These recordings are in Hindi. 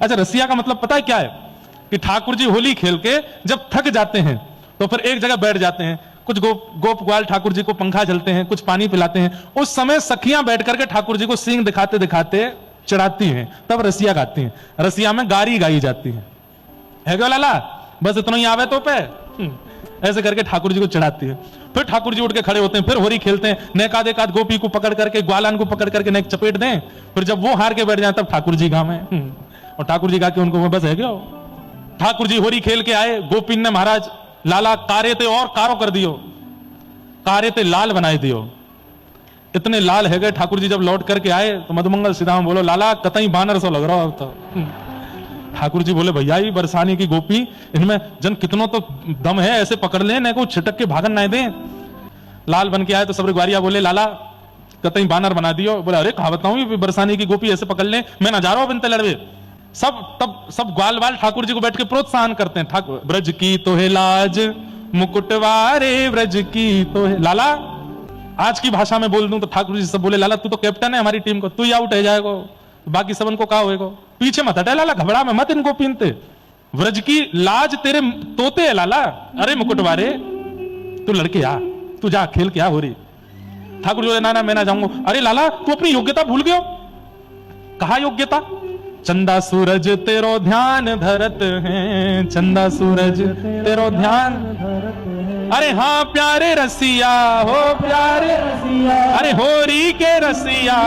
अच्छा, रसिया का मतलब पता है क्या है? कि ठाकुर जी होली खेल के जब थक जाते हैं तो फिर एक जगह बैठ जाते हैं, कुछ गोप ग्वाल ठाकुर जी को पंखा झलते हैं, कुछ पानी पिलाते हैं। उस समय सखियां बैठ करके ठाकुर जी को सींग दिखाते दिखाते चढ़ाती हैं, तब रसिया गाती हैं। रसिया में गारी गाई जाती है क्यों लाला? बस इतना ही आवे तो पे ऐसे करके ठाकुर जी को चढ़ाती है। फिर ठाकुर जी उठ के खड़े होते हैं, फिर होरी खेलते हैं, नेकाद एकाद गोपी को पकड़ करके, ग्वालान को पकड़ करके नेक चपेट दें। फिर जब वो हार के बैठ जाए तब ठाकुर जी गावे और ठाकुर जी गा के उनको बस है क्या। ठाकुर जी होरी खेल के आए, गोपीन ने महाराज लाला कारे ते और कारो कर दियो, कारे ते लाल बनाए दियो। इतने लाल है गए। ठाकुर जी जब लौट करके आए तो मधुमंगल सीधाम बोलो लाला कतई बानर सो लग रहा हो तो। ठाकुर जी बोले भैया ये बरसाने की गोपी, इनमें जन कितनों तो दम है, ऐसे पकड़ ले न को छिटक के भागन ना दे। लाल बन के आए तो सब ग्वारिया बोले लाला कतई बानर बना दियो। बोले अरे कहा बताऊं बरसाने की गोपी ऐसे पकड़ ले, मैं ना जा रहा हूं बिनते लड़वे। तब सब ग्वाल वाल ठाकुर जी को बैठ के प्रोत्साहन करते हैं। ठाकुर ब्रज की तो है लाज मुकुटवारे ब्रज की तो है। लाला आज की भाषा में बोल दूं तो ठाकुर जी सब बोले लाला तू तो कैप्टन है हमारी टीम को, तू ही आउट है जाएगा, बाकी सबन को कहा होएगा। पीछे मत हटे लाला, घबरा में मत इनको पीनते। व्रज की लाज तेरे तोते है लाला। अरे मुकुटवारे तू लड़के आ, तू जा खेल के आ हो रही। ठाकुर जी बोले ना ना मैं ना जाऊंगा। अरे लाला तू अपनी योग्यता भूल गयो। कहा योग्यता? चंदा सूरज तेरो ध्यान धरत है, चंदा सूरज तेरो ध्यान धरत है। अरे हाँ प्यारे रसिया हो प्यारे रसिया, अरे होरी के रसिया,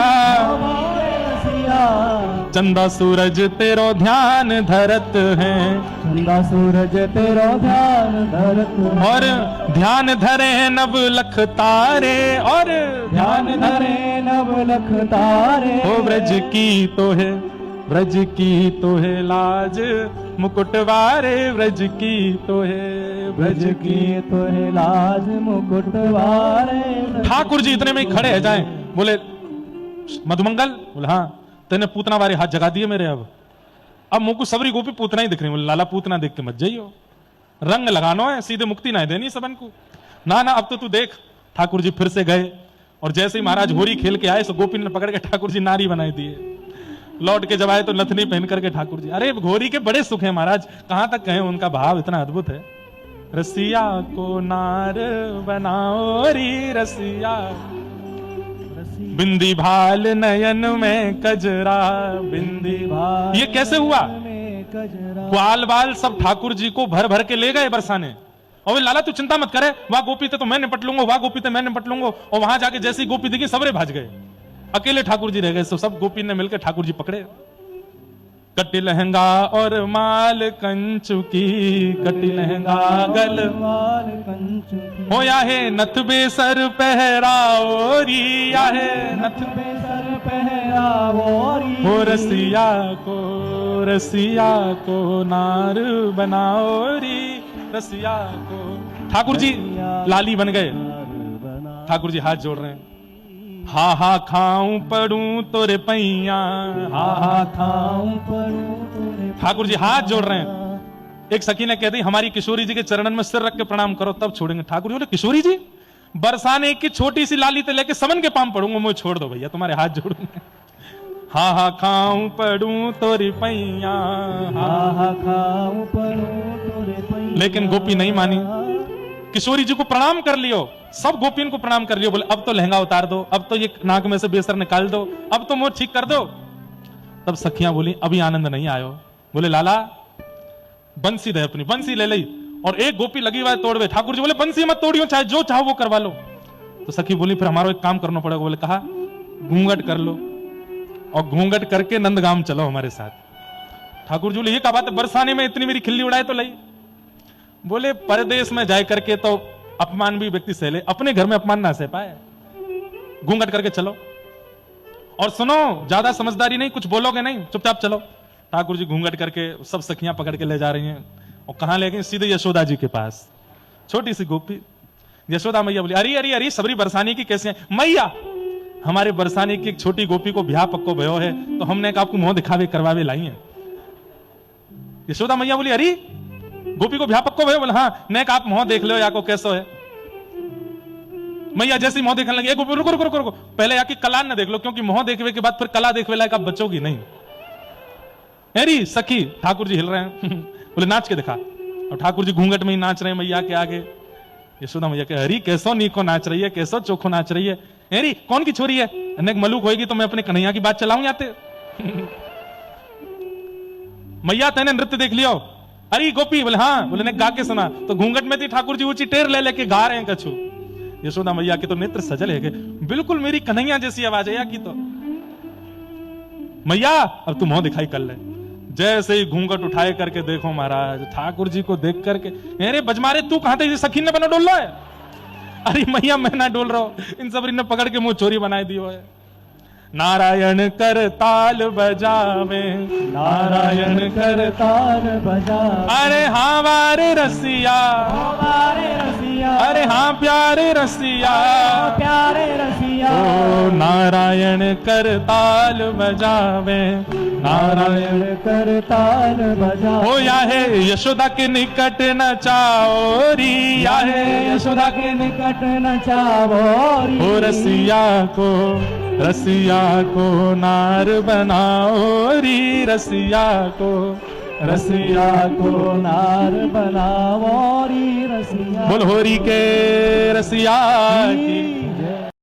चंदा सूरज तेरो ध्यान धरत है, चंदा सूरज तेरो ध्यान धरत है। और ध्यान धरे नव लख तारे, और ध्यान धरे नव लख तारे। हो ब्रज की तो है, ब्रज की तो है लाज मुकुटवारे, ब्रज की तो है, ब्रज की तो है लाज मुकुटवारे। ठाकुर जी इतने में ही खड़े है जाए। बोले मधुमंगल? बोले हाँ। तेने पूतना वारे हाथ जगा दिए मेरे। अब मुझको सबरी गोपी पूतना ही दिख रही। बोले लाला पूतना देख के मत जाइयो, रंग लगानो है, सीधे मुक्ति ना देनी सबन को। ना ना अब तो तू देख। ठाकुर जी फिर से गए और जैसे ही महाराज होरी खेल के आए तो गोपी ने पकड़ के ठाकुर जी नारी बनाई दिए। लौट के जब आए तो नथनी पहन करके ठाकुर जी, अरे घोरी के बड़े सुख है महाराज, कहां तक कहें, उनका भाव इतना अद्भुत है। रसिया को नार बनाओ री रसिया, बिंदी भाल नयन में कजरा, बिंदी भाल। ये कैसे हुआ? ग्वाल बाल सब ठाकुर जी को भर भर के ले गए बरसाने। और लाला तू चिंता मत करे, वहां गोपी थे तो मैं निपट लूंगा, वहां गोपी थे मैं निपट लूंगा। और वहां जाके जैसी गोपी दिखी सबरे भाज गए, अकेले ठाकुर जी रह गए। तो सब गोपी ने मिलकर ठाकुर जी पकड़े। कटी लहंगा और माल कंचु की, कटी लहंगा गल माल कंचु की। हो या है नथ बेसर पहराओरी, या है नथ बेसर पहराओरी। हो रसिया को नार बनाओरी, रसिया को। ठाकुर जी लाली बन गए। ठाकुर जी हाथ जोड़ रहे हैं। हा हा खाऊं पड़ूं तोरे पैया, हा हा खाऊं पड़ूं तोरे। ठाकुर जी हाथ जोड़ रहे हैं। एक सखी ने कह दी हमारी किशोरी जी के चरणन में सिर रख के प्रणाम करो तब छोड़ेंगे। ठाकुर जी बोले किशोरी जी? बरसाने की छोटी सी लाली ते लेके समन के पाम पड़ूंगा, मुझे छोड़ दो भैया, तुम्हारे हाथ जोड़ूंगा। हा हा खाऊं पड़ूं तोरे पैया, हा हा खाऊं पड़ूं तोरे पैया। लेकिन गोपी नहीं मानी। किशोरी जी को प्रणाम कर लियो, सब गोपियों को प्रणाम कर लियो। बोले अब तो लहंगा उतार दो, अब तो ये नाक में से बेसर निकाल दो, अब तो मुंह ठीक कर दो। तब सखियां बोली अभी आनंद नहीं आयो। बोले लाला बंसी दे अपनी, बंसी ले ली। और एक गोपी लगी हुआ तोड़वे। ठाकुर जी बोले बंसी मत तोड़ियो, चाहे जो चाहो वो करवा लो। तो सखी बोली फिर हमारा एक काम करना पड़ेगा। बोले कहा घूंघट कर लो और घूंघट करके नंदगाम चलो हमारे साथ। ठाकुर जी बोले ये क्या बात है, बरसाने में इतनी मेरी खिल्ली उड़ाए तो लई। बोले परदेश में जाए करके तो अपमान भी व्यक्ति सह ले, अपने घर में अपमान ना सह पाए, घूंघट करके चलो। और सुनो ज्यादा समझदारी नहीं, कुछ बोलोगे नहीं, चुपचाप चलो। ठाकुर जी घूंघट करके सब सखियां पकड़ के ले जा रही हैं। और कहां ले गए? सीधे यशोदा जी के पास। छोटी सी गोपी यशोदा मैया बोली अरे अरे अरे सबरी बरसाने की कैसे है? मैया हमारे बरसाने की एक छोटी गोपी को ब्याह पक्को भयो है, तो हमने कहा आपको मुंह दिखावे करवावे लाई है। यशोदा मैया बोली अरे गोपी को ब्याह पक्को भयो? बोले हाँ। ने कहा आप मुंह देख लो या को कैसो है। मैया जैसे मुंह देखने लगी, गोपी रुको रुको रुको रुको, पहले या की कला न देख लो, क्योंकि मुंह देखने के बाद फिर कला देखवे लायक आप बचोगी नहीं। अरे सखी ठाकुर जी हिल रहे हैं बोले नाच के दिखा। और ठाकुर जी घूंघट में ही नाच रहे हैं मैया के आगे। यशोदा मैया के हरी कैसो नीको नाच रही है, कैसो चोखो नाच रही है। अरे कौन की छोरी है, अनेक मलूक होगी तो मैं अपने कन्हैया की बात चलाऊं याते मैया तेने नृत्य देख लियो। अरे गोपी बोले हाँ, बोले ने गा के सुना। तो घूंघट में थी ठाकुर जी ऊंची टेर ले लेके गा रहे हैं कछु। यशोदा मैया के तो नेत्र सजल है बिल्कुल मेरी कन्हैया जैसी आवाज है की। तो मैया अब तुम हो दिखाई कर ले। जैसे ही घूंघट उठाए करके देखो महाराज ठाकुर जी को देख करके, अरे बजमारे तू कहां थे, सखीन ने बना डोल रहा है। अरे मैया मैं ना डोल रहा हूं, इन सबरी ने पकड़ के मुंह चोरी बनाई दियो है। नारायण कर ताल बजावे, नारायण कर ताल बजावे। अरे हाँ वारे रसिया, हमारे रसिया, अरे हाँ प्यारे रसिया, प्यारे रसिया। ओ नारायण कर ताल बजावे, नारायण कर ताल बजावे। हो या है यशोदा के निकट नचाओरी, या है यशोदा के निकट नचावोरी। हो रसिया को नार बनाओ री, रसिया को नार बनावोरी रसिया। बोल होरी के रसिया की